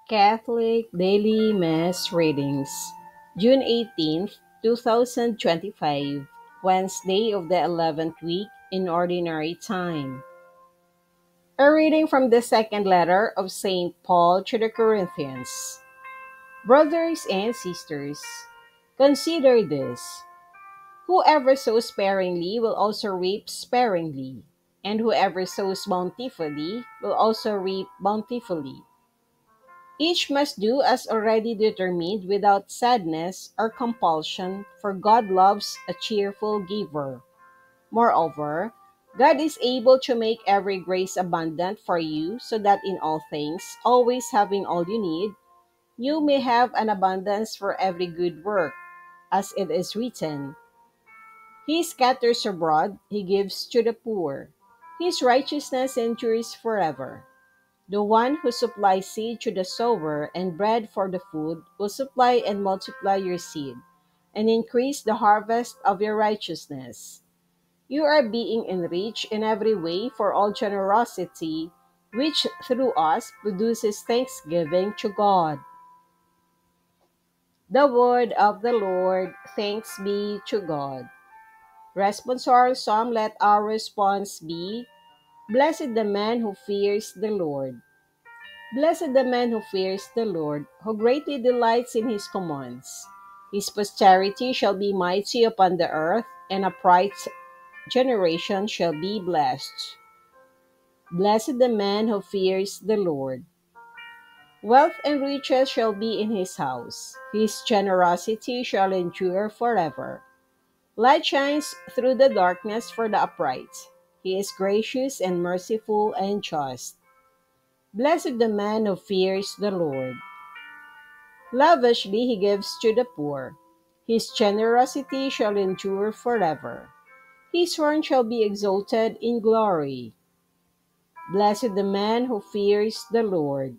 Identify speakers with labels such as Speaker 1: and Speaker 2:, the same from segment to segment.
Speaker 1: Catholic Daily Mass Readings, June 18th, 2025, Wednesday of the 11th week in Ordinary Time. A reading from the second letter of St. Paul to the Corinthians. Brothers and sisters, consider this. Whoever sows sparingly will also reap sparingly, and whoever sows bountifully will also reap bountifully. Each must do as already determined without sadness or compulsion, for God loves a cheerful giver. Moreover, God is able to make every grace abundant for you, so that in all things, always having all you need, you may have an abundance for every good work. As it is written, He scatters abroad, He gives to the poor. His righteousness endures forever. The one who supplies seed to the sower and bread for the food will supply and multiply your seed and increase the harvest of your righteousness. You are being enriched in every way for all generosity, which through us produces thanksgiving to God. The word of the Lord. Thanks be to God. Responsorial Psalm. Let our response be, Blessed the man who fears the Lord. Blessed the man who fears the Lord, who greatly delights in his commands. His posterity shall be mighty upon the earth, and upright generation shall be blessed. Blessed the man who fears the Lord. Wealth and riches shall be in his house. His generosity shall endure forever. Light shines through the darkness for the upright. He is gracious and merciful and just. Blessed the man who fears the Lord. Lavishly he gives to the poor. His generosity shall endure forever. His horn shall be exalted in glory. Blessed the man who fears the Lord.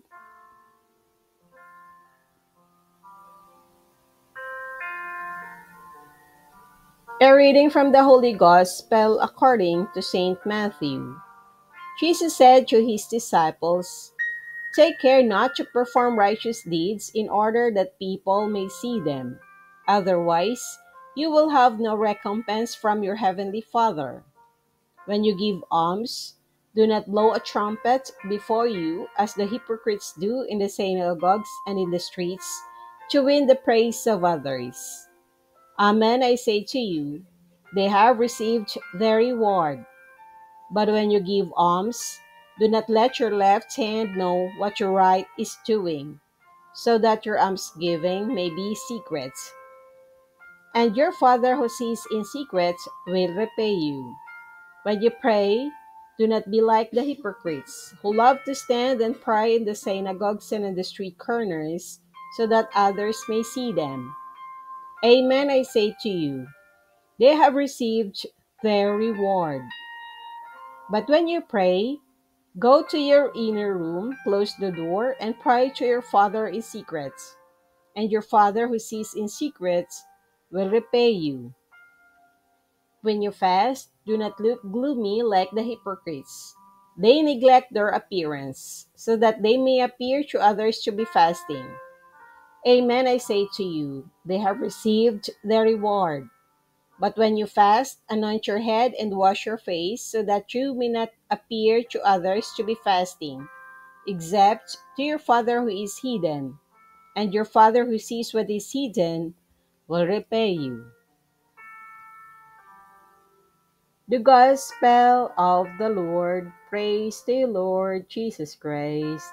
Speaker 1: A reading from the Holy Gospel according to St. Matthew. Jesus said to his disciples, Take care not to perform righteous deeds in order that people may see them. Otherwise, you will have no recompense from your heavenly Father. When you give alms, do not blow a trumpet before you, as the hypocrites do in the synagogues and in the streets, to win the praise of others. Amen, I say to you, they have received their reward. But when you give alms, do not let your left hand know what your right is doing, so that your almsgiving may be secret. And your Father who sees in secret will repay you. When you pray, do not be like the hypocrites, who love to stand and pray in the synagogues and in the street corners, so that others may see them. Amen, I say to you, they have received their reward. But when you pray, go to your inner room, close the door, and pray to your Father in secret. And your Father who sees in secret will repay you. When you fast, do not look gloomy like the hypocrites. They neglect their appearance, so that they may appear to others to be fasting. Amen, I say to you, they have received their reward. But when you fast, anoint your head and wash your face, so that you may not appear to others to be fasting, except to your Father who is hidden. And your Father who sees what is hidden will repay you. The Gospel of the Lord. Praise to you, Lord Jesus Christ.